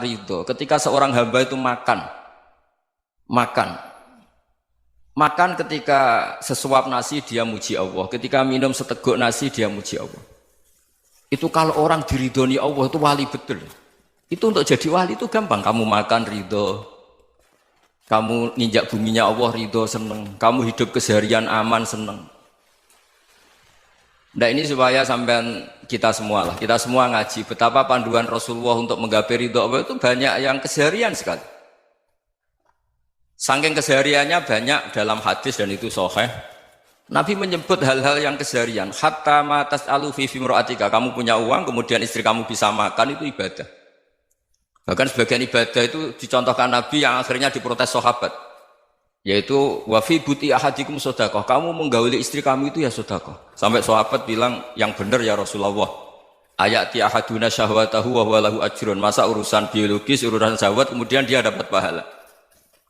ridho. Ketika seorang hamba itu makan, makan ketika sesuap nasi dia muji Allah, ketika minum seteguk nasi dia muji Allah. Itu kalau orang diridhoni Allah itu wali betul. Itu untuk jadi wali itu gampang. Kamu makan ridho, kamu nginjak buminya Allah ridho seneng, kamu hidup keseharian aman seneng. Nah ini supaya sampean kita semua ngaji betapa panduan Rasulullah untuk menggapai ridho Allah itu banyak yang keseharian sekali. Saking kesehariannya banyak dalam hadis dan itu sahih. Nabi menyebut hal-hal yang keseharian. Hatta ma tas'alu fi imra'atika, kamu punya uang kemudian istri kamu bisa makan itu ibadah. Bahkan sebagian ibadah itu dicontohkan Nabi yang akhirnya diprotes sahabat. Yaitu wa fi buti ahadikum sedekah, kamu menggauli istri kamu itu ya sedekah. Sampai sahabat bilang yang benar ya Rasulullah. Ayati ahaduna syahwatahu wa huwa lahu ajrun. Masa urusan biologis, urusan syahwat kemudian dia dapat pahala.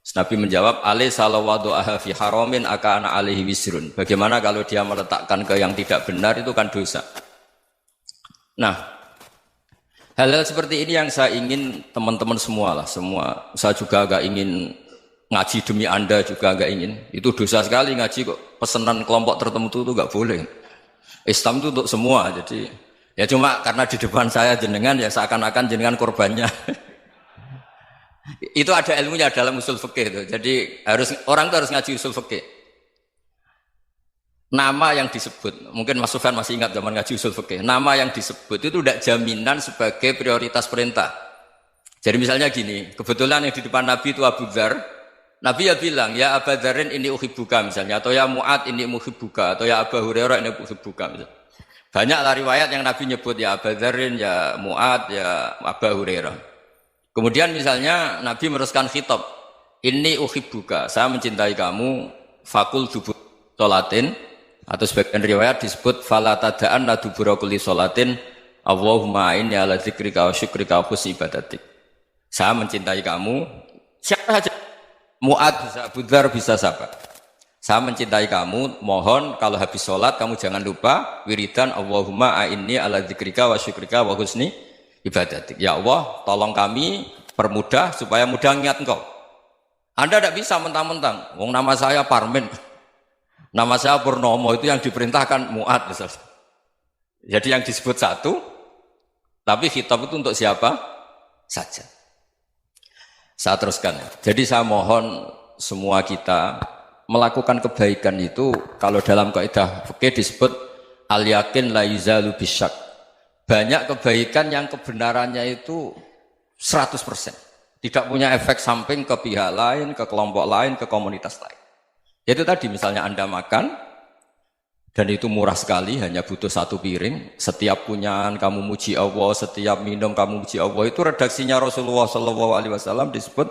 Nabi menjawab, alaysa lawadhu'aha fi haramin akana alaihi wisrun. Bagaimana kalau dia meletakkan ke yang tidak benar itu kan dosa. Nah, hal-hal seperti ini yang saya ingin teman-teman semua lah, semua. Saya juga agak ingin ngaji demi Anda juga agak ingin. Itu dosa sekali ngaji kok. Pesanan kelompok tertentu itu enggak boleh. Islam itu untuk semua. Jadi ya cuma karena di depan saya jenengan ya seakan-akan jenengan korbannya. Itu ada ilmunya dalam usul fikih itu. Jadi orang itu harus ngaji usul fikih. Nama yang disebut, mungkin Mas Sufyan masih ingat zaman ngaji usul fikih. Nama yang disebut itu tidak jaminan sebagai prioritas perintah. Jadi misalnya gini, kebetulan yang di depan Nabi itu Abu Dzar. Nabi ya bilang, ya Aba Dzarin ini uhibbuka misalnya, atau ya Mu'ad ini muhibbuka, atau ya Aba Hurairah ini uhibbuka misalnya. Banyaklah riwayat yang Nabi nyebut ya Aba Dzarin, ya Mu'ad, ya Aba Hurairah. Kemudian misalnya Nabi meneruskan khitab, ini uhibbuka, saya mencintai kamu, fakul dubur sholatin, atau sebagian riwayat disebut falatadaan la dubura kulli sholatin, Allahumma inni ala dzikrika wa syukrika wa husni ibadatik. Saya mencintai kamu, siapa saja, Mu'ad bisa, Abu Dzar bisa siapa. Saya mencintai kamu, mohon kalau habis sholat kamu jangan lupa wiridan Allahumma inni ala dzikrika wa syukrika wa husni ibadatik. Ya Allah, tolong kami permudah supaya mudah ingat Engkau. Anda tidak bisa mentang-mentang, wong nama saya Parmin, nama saya Purnomo, itu yang diperintahkan Mu'ad misalnya. Jadi yang disebut satu, tapi khitab itu untuk siapa saja. Saya teruskan. Jadi saya mohon semua kita melakukan kebaikan itu, kalau dalam kaidah fikih disebut al yakin la yuzalu bisyak. Banyak kebaikan yang kebenarannya itu 100%. Tidak punya efek samping ke pihak lain, ke kelompok lain, ke komunitas lain. Itu tadi misalnya Anda makan, dan itu murah sekali, hanya butuh satu piring. Setiap punyaan kamu muji Allah, setiap minum kamu muji Allah. Itu redaksinya Rasulullah SAW disebut,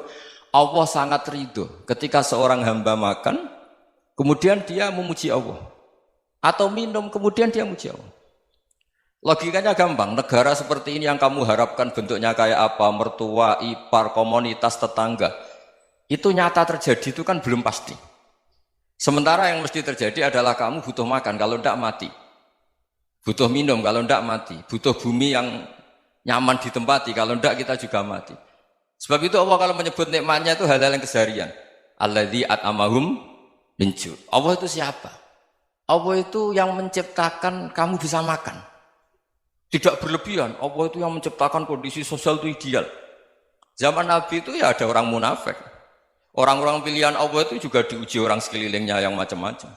Allah sangat ridho ketika seorang hamba makan, kemudian dia memuji Allah. Atau minum, kemudian dia muji Allah. Logikanya gampang, negara seperti ini yang kamu harapkan bentuknya kayak apa, mertua, ipar, komunitas, tetangga, itu nyata terjadi itu kan belum pasti. Sementara yang mesti terjadi adalah kamu butuh makan, kalau tidak mati. Butuh minum, kalau tidak mati. Butuh bumi yang nyaman ditempati, kalau tidak kita juga mati. Sebab itu Allah kalau menyebut nikmatnya itu hal-hal yang keseharian. Alladzi at'amahum min ju'. Allah itu siapa? Allah itu yang menciptakan kamu bisa makan. Tidak berlebihan, Allah itu yang menciptakan kondisi sosial itu ideal. Zaman Nabi itu ya ada orang munafik. Orang-orang pilihan Allah itu juga diuji orang sekelilingnya yang macam-macam.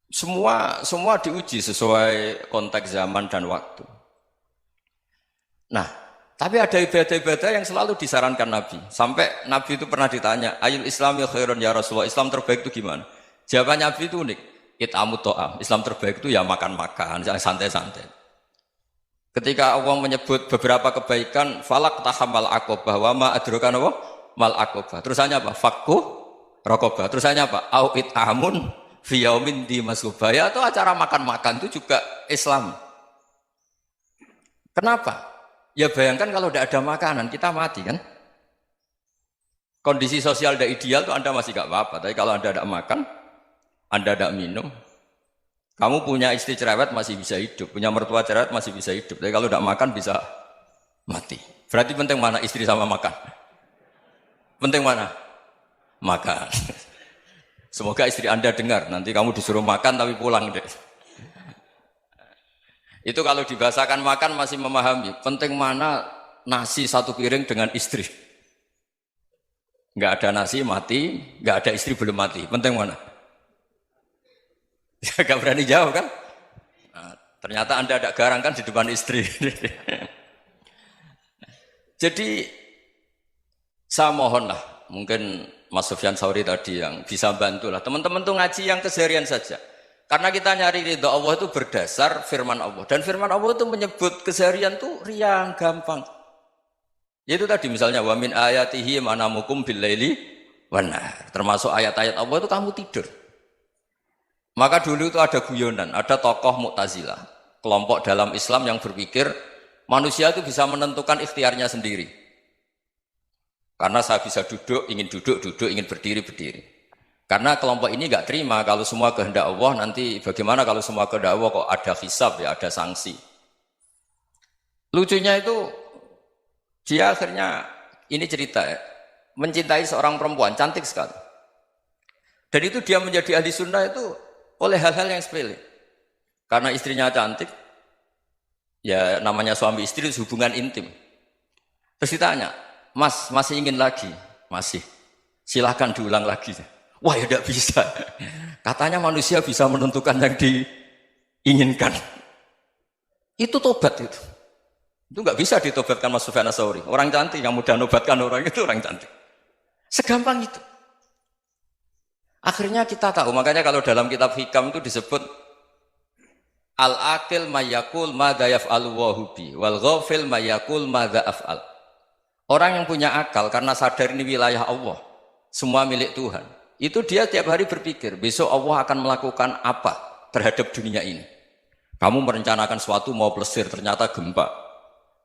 Semua diuji sesuai konteks zaman dan waktu. Nah, tapi ada ibadah-ibadah yang selalu disarankan Nabi. Sampai Nabi itu pernah ditanya, ayul islami khairun ya Rasulullah, Islam terbaik itu gimana? Jawaban Nabi itu unik. It'amut to'am, Islam terbaik itu ya makan-makan, santai-santai. Ketika Allah menyebut beberapa kebaikan, falak tahamal akobah, wa ma adrokan apa? Mal akobah. Terusannya apa? Fakku rokobah. Terusannya apa? Au it'amun fiyaumin di masubaya, atau acara makan-makan itu juga Islam. Kenapa? Ya bayangkan kalau tidak ada makanan, kita mati kan? Kondisi sosial tidak ideal itu Anda masih gak apa-apa, tapi kalau Anda tidak makan, Anda tidak minum, kamu punya istri cerewet masih bisa hidup, punya mertua cerewet masih bisa hidup, tapi kalau tidak makan bisa mati. Berarti penting mana istri sama makan? Penting mana? Makan. Semoga istri Anda dengar, nanti kamu disuruh makan tapi pulang deh. Itu kalau dibahasakan makan masih memahami. Penting mana nasi satu piring dengan istri. Nggak ada nasi mati, nggak ada istri belum mati. Penting mana? Gak berani jawab kan? Nah, ternyata Anda ada garang kan di depan istri. Jadi saya mohonlah, mungkin Mas Sufyan Sauri tadi yang bisa bantulah. Teman-teman tuh ngaji yang keseharian saja. Karena kita nyari ridha Allah itu berdasar firman Allah. Dan firman Allah itu menyebut keseharian tuh riang, gampang. Yaitu tadi misalnya wa min ayatihi manamukum bil laili wan nahar. Termasuk ayat-ayat Allah itu kamu tidur. Maka dulu itu ada guyonan, ada tokoh Mu'tazilah, kelompok dalam Islam yang berpikir manusia itu bisa menentukan ikhtiarnya sendiri. Karena saya bisa duduk, ingin duduk, ingin berdiri, berdiri. Karena kelompok ini nggak terima kalau semua kehendak Allah, nanti bagaimana kalau semua kehendak Allah kok ada hisab ya, ada sanksi. Lucunya itu dia akhirnya, ini cerita ya, mencintai seorang perempuan, cantik sekali. Dan itu dia menjadi ahli sunnah itu oleh hal-hal yang sepele. Karena istrinya cantik, ya namanya suami istri itu hubungan intim. Terus ditanya, Mas, masih ingin lagi? Masih. Silahkan diulang lagi. Wah ya tidak bisa. Katanya manusia bisa menentukan yang diinginkan. Itu tobat itu. Itu nggak bisa ditobatkan Mas Sufyan Ats-Tsauri. Orang cantik yang mudah nobatkan orang itu orang cantik. Segampang itu. Akhirnya kita tahu, makanya kalau dalam kitab Hikam itu disebut al-aqil mayyakul madza yaf'alu wa hubi wal ghafil mayyakul madza af'al. Orang yang punya akal karena sadar ini wilayah Allah, semua milik Tuhan. Itu dia tiap hari berpikir, besok Allah akan melakukan apa terhadap dunia ini. Kamu merencanakan sesuatu mau plesir, ternyata gempa.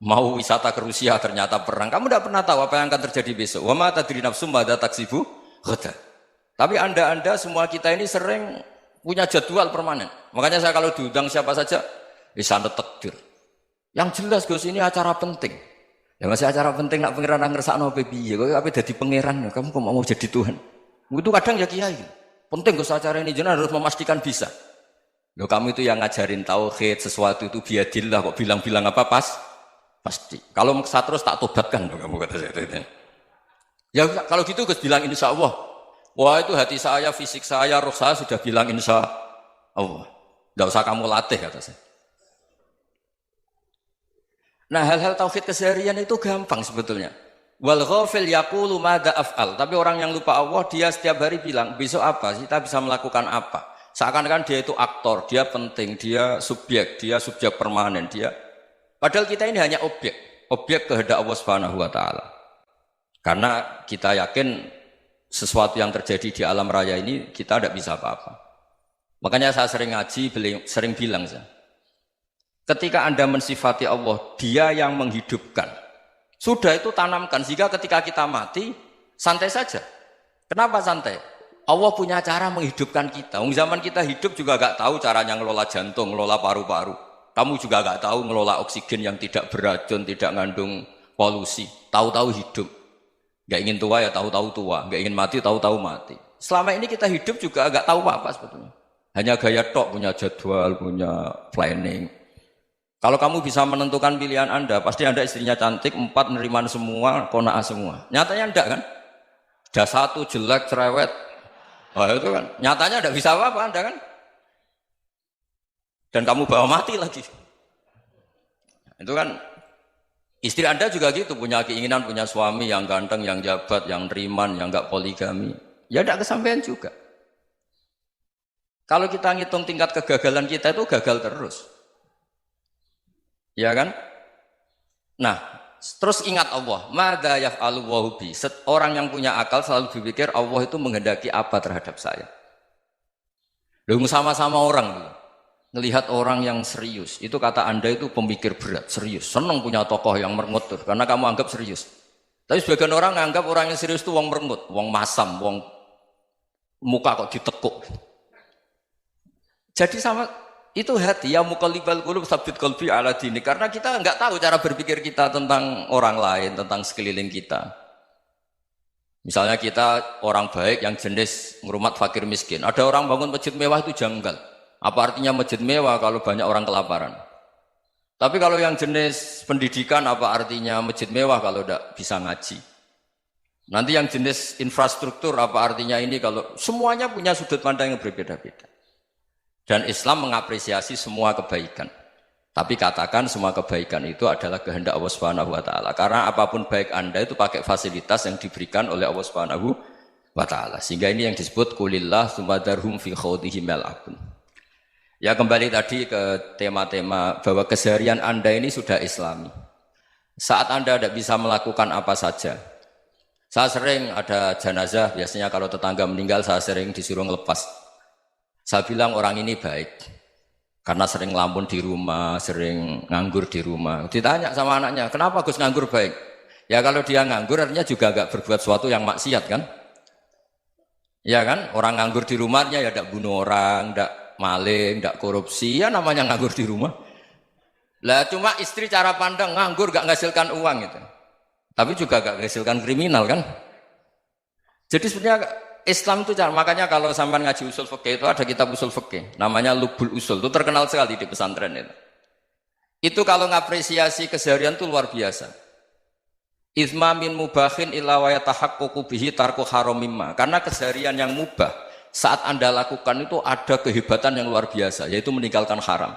Mau wisata ke Rusia, ternyata perang. Kamu tidak pernah tahu apa yang akan terjadi besok. Wa ma tadri nafsum madza taksibu ghadan. Tapi anda semua kita ini sering punya jadwal permanen. Makanya saya kalau diundang siapa saja, sanad takdir. Yang jelas Gus ini acara penting. Ya masih acara penting nak pangeran ngersakno piye? Kok ape dadi pangeran? Kamu kok mau jadi Tuhan? Itu kadang ya kiai. Penting Gus acara ini jenengan harus memastikan bisa. Loh kamu itu yang ngajarin tauhid, sesuatu itu biadillah kok bilang-bilang apa pasti. Kalau maksa terus tak tobatkan kamu kata saya. Ya kalau gitu Gus bilang insya Allah. Wah itu hati saya, fisik saya, roh saya sudah bilang insya Allah. Tidak usah kamu latih kata saya. Nah hal-hal tauhid keseharian itu gampang sebetulnya. Wal ghafil yaqulu madza af'al. Tapi orang yang lupa Allah dia setiap hari bilang besok apa? Kita bisa melakukan apa? Seakan-akan dia itu aktor, dia penting, dia subjek permanen, dia. Padahal kita ini hanya objek kehendak Allah Subhanahu wa taala. Karena kita yakin sesuatu yang terjadi di alam raya ini kita tidak bisa apa-apa. Makanya saya sering ngaji, sering bilang saya, ketika Anda mensifati Allah, dia yang menghidupkan. Sudah itu tanamkan, sehingga ketika kita mati, santai saja. Kenapa santai? Allah punya cara menghidupkan kita. Zaman kita hidup juga gak tahu caranya ngelola jantung, ngelola paru-paru. Kamu juga gak tahu ngelola oksigen yang tidak beracun, tidak ngandung polusi. Tahu-tahu hidup. Gak ingin tua ya tahu-tahu tua, gak ingin mati tahu-tahu mati. Selama ini kita hidup juga gak tahu apa sebetulnya. Hanya gaya tok, punya jadwal, punya planning. Kalau kamu bisa menentukan pilihan Anda, pasti Anda istrinya cantik, 4 neriman semua, kona'ah semua. Nyatanya enggak kan? Ada 1 jelek, cerewet. Wah itu kan, nyatanya enggak bisa apa-apa Anda kan? Dan kamu bawa mati lagi. Itu kan, istri Anda juga gitu, punya keinginan, punya suami yang ganteng, yang jabat, yang neriman, yang enggak poligami. Ya enggak kesampaian juga. Kalau kita ngitung tingkat kegagalan kita itu gagal terus. Ya kan? Nah, terus ingat Allah, madza yaf'alu wa bi. Orang yang punya akal selalu berpikir Allah itu menghendaki apa terhadap saya. Lalu sama-sama orang ngelihat orang yang serius, itu kata Anda itu pemikir berat, serius, senang punya tokoh yang merengut karena kamu anggap serius. Tapi sebagian orang anggap orang yang serius itu wong merengut, wong masam, wong muka kok ditekuk. Jadi sama itu hati ya muqallibal qulub tsabbit qalbi ala dini, karena kita nggak tahu cara berpikir kita tentang orang lain, tentang sekeliling kita. Misalnya kita orang baik yang jenis ngurmat fakir miskin, ada orang bangun masjid mewah itu janggal. Apa artinya masjid mewah kalau banyak orang kelaparan? Tapi kalau yang jenis pendidikan, apa artinya masjid mewah kalau tidak bisa ngaji? Nanti yang jenis infrastruktur, apa artinya ini kalau semuanya punya sudut pandang yang berbeda-beda. Dan Islam mengapresiasi semua kebaikan. Tapi katakan semua kebaikan itu adalah kehendak Allah Subhanahu wa taala. Karena apapun baik Anda itu pakai fasilitas yang diberikan oleh Allah Subhanahu wa taala. Sehingga ini yang disebut kulillah sumadarhum fi khawdihim yal'abun. Ya kembali tadi ke tema-tema bahwa keseharian Anda ini sudah Islami. Saat Anda tidak bisa melakukan apa saja. Saya sering ada jenazah, biasanya kalau tetangga meninggal saya sering disuruh ngelepas. Saya bilang orang ini baik karena sering ngelamun di rumah, sering nganggur di rumah. Ditanya sama anaknya, kenapa Gus nganggur baik? Ya kalau dia nganggur artinya juga agak berbuat sesuatu yang maksiat kan? Ya kan? Orang nganggur di rumahnya ya tidak bunuh orang, tidak maling, tidak korupsi, ya namanya nganggur di rumah. Lah cuma istri cara pandang nganggur gak menghasilkan uang itu. Tapi juga gak menghasilkan kriminal kan? Jadi sebenarnya Islam itu cara, makanya kalau sampai ngaji usul fikih itu ada kitab usul fikih, namanya Lubul Usul, itu terkenal sekali di pesantren itu. Itu kalau ngapresiasi keseharian itu luar biasa. Izma min mubahin illa wa yatahaqqaqu bihi tarku haramimma. Karena keseharian yang mubah saat Anda lakukan itu ada kehebatan yang luar biasa, yaitu meninggalkan haram.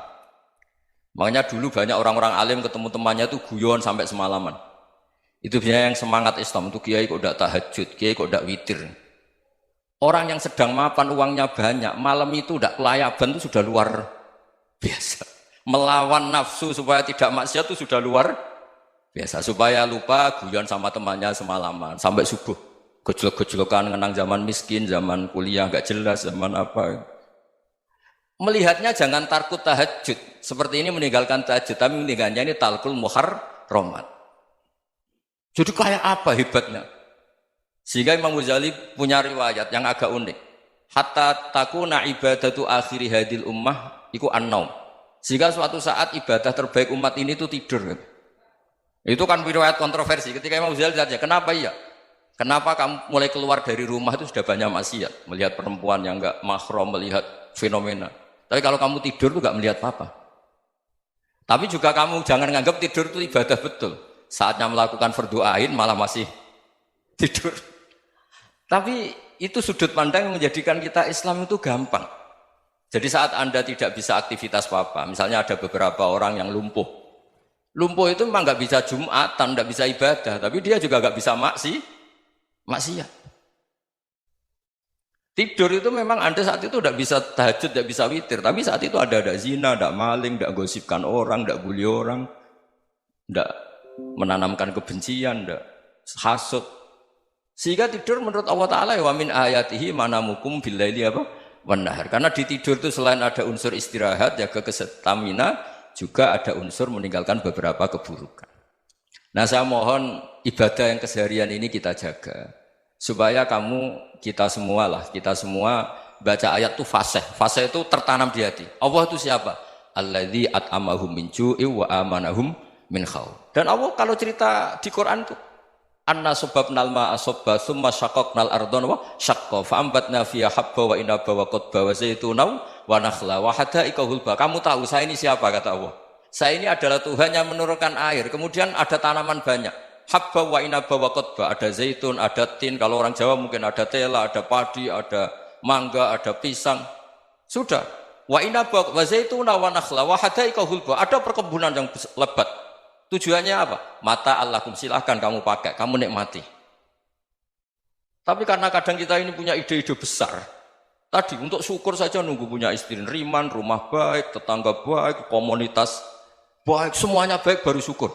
Makanya dulu banyak orang-orang alim ketemu temannya itu guyon sampai semalaman. Itu biasanya yang semangat Islam itu kiai kok tidak tahajud, kiai kok tidak witir. Orang yang sedang mapan uangnya banyak, malam itu tidak kelayaban itu sudah luar biasa. Melawan nafsu supaya tidak maksiat itu sudah luar biasa. Supaya lupa guyon sama temannya semalaman sampai subuh. Gejlok-gejlokan ngenang zaman miskin, zaman kuliah nggak jelas, zaman apa. Melihatnya jangan tarkut tahajud. Seperti ini meninggalkan tahajud, tapi meninggalkannya ini talkul muharramat. Jadi kayak apa hebatnya? Sehingga Imam Ghazali punya riwayat yang agak unik. Hatta takuna ibadatu akhiri hadil ummah iku an-naum. Sehingga suatu saat ibadah terbaik umat ini itu tidur. Itu kan riwayat kontroversi. Ketika Imam Ghazali ditanya, kenapa iya? Kenapa kamu mulai keluar dari rumah itu sudah banyak maksiat? Melihat perempuan yang enggak mahram, melihat fenomena. Tapi kalau kamu tidur itu enggak melihat apa-apa. Tapi juga kamu jangan nganggap tidur itu ibadah betul. Saatnya melakukan fardu ain malah masih tidur. Tapi itu sudut pandang yang menjadikan kita Islam itu gampang. Jadi saat Anda tidak bisa aktivitas apa-apa, misalnya ada beberapa orang yang lumpuh. Lumpuh itu memang nggak bisa Jumatan, nggak bisa ibadah, tapi dia juga nggak bisa maksiat. Tidur itu memang Anda saat itu tidak bisa tahajud, tidak bisa witir, tapi saat itu ada zina, ada maling, tidak gosipkan orang, tidak bully orang, tidak menanamkan kebencian, tidak hasud. Sehingga tidur menurut Allah Ta'ala wa min ayatihi manamukum billaili apa? Wan nahar. Karena di tidur itu selain ada unsur istirahat, jaga kestamina, juga ada unsur meninggalkan beberapa keburukan. Nah saya mohon ibadah yang keseharian ini kita jaga. Supaya kita semua baca ayat itu fasih. Fasih itu tertanam di hati. Allah itu siapa? Alladzi at'amahum min ju'i wa amanahum min khawf. Dan Allah kalau cerita di Quran itu anna sababnal ma'a sabba thumma syaqaqnal ardha wa syaqqa fa ambatna fiha habba wa inaba wa qadba wa zaituna wa nakhla wa hadaika hulba. Kamu tahu saya ini siapa kata Allah? Saya ini adalah Tuhan yang menurunkan air, kemudian ada tanaman banyak. Habba wa inaba wa qadba, ada zaitun, ada tin, kalau orang Jawa mungkin ada tela, ada padi, ada mangga, ada pisang. Sudah. Wa inaba wa zaituna wa nakhla wa hadaika hulba. Ada perkebunan yang lebat. Tujuannya apa? Mata Allahkum, silahkan kamu pakai, kamu nikmati. Tapi karena kadang kita ini punya ide-ide besar. Tadi untuk syukur saja nunggu punya istri riman, rumah baik, tetangga baik, komunitas baik, semuanya baik baru syukur.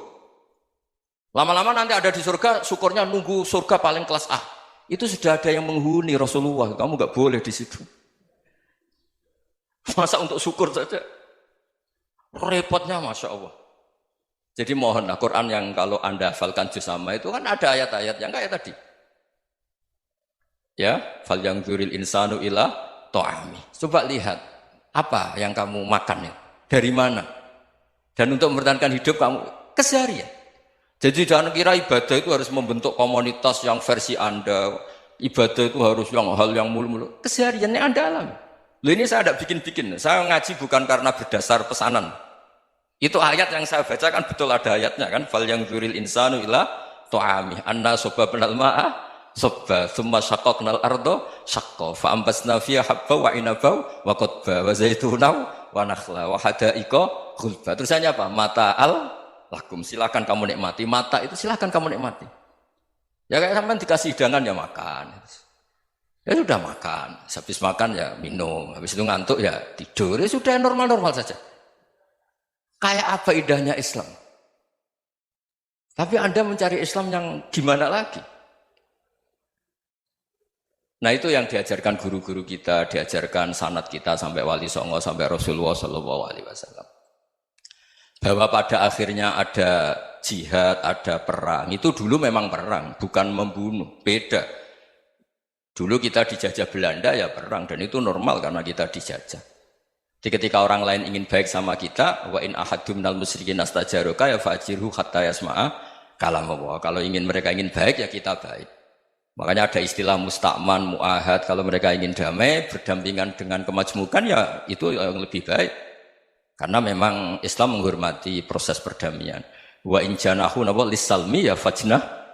Lama-lama nanti ada di surga, syukurnya nunggu surga paling kelas A. Itu sudah ada yang menghuni Rasulullah, kamu nggak boleh di situ. Masa untuk syukur saja? Repotnya Masya Allah. Jadi mohonlah Quran yang kalau Anda hafalkan juz sama itu kan ada ayat-ayat yang kayak tadi. Ya, fal yang dzuril insanu ila ta'ami. Coba lihat Apa yang kamu makan ya? Dari mana? Dan untuk mempertahankan hidup kamu keseharian. Jadi jangan kira ibadah itu harus membentuk komunitas yang versi Anda. Ibadah itu harus hal yang mulu-mulu. Kesehariannya Anda alami. Loh ini saya tidak bikin-bikin. Saya ngaji bukan karena berdasar pesanan. Itu ayat yang saya baca kan betul ada ayatnya kan. Fal yang dzuril insanu ila tu'ami. Anna soba penal ma'ah soba. Thumma syaqaqnal ardo syaqqa. Fa'ambasna fiya habba wa inabau wa qodba wa zaitunaw wa nakhla wa hadaika khulba. Terusannya apa? Mata'al lakum. Silakan kamu nikmati. Mata itu silakan kamu nikmati. Ya kayak sampean dikasih hidangan ya makan. Ya sudah makan. Habis makan ya minum. Habis itu ngantuk ya tidur. Ya sudah normal-normal saja. Kayak apa indahnya Islam. Tapi Anda mencari Islam yang gimana lagi? Nah itu yang diajarkan guru-guru kita, diajarkan sanad kita sampai Wali Songo, sampai Rasulullah SAW. Bahwa pada akhirnya ada jihad, ada perang. Itu dulu memang perang, bukan membunuh. Beda. Dulu kita dijajah Belanda ya perang, dan itu normal karena kita dijajah. Jadi ketika orang lain ingin baik sama kita, wa in ahadum minal musyrikin astajaroka ya fajirhu hatta yasma'a kalam Allah. Kalau mereka ingin baik ya kita baik. Makanya ada istilah musta'man, mu'ahad. Kalau mereka ingin damai, berdampingan dengan kemajmukan ya itu yang lebih baik. Karena memang Islam menghormati proses perdamaian. Wa in janahu lis-salmi ya fajnah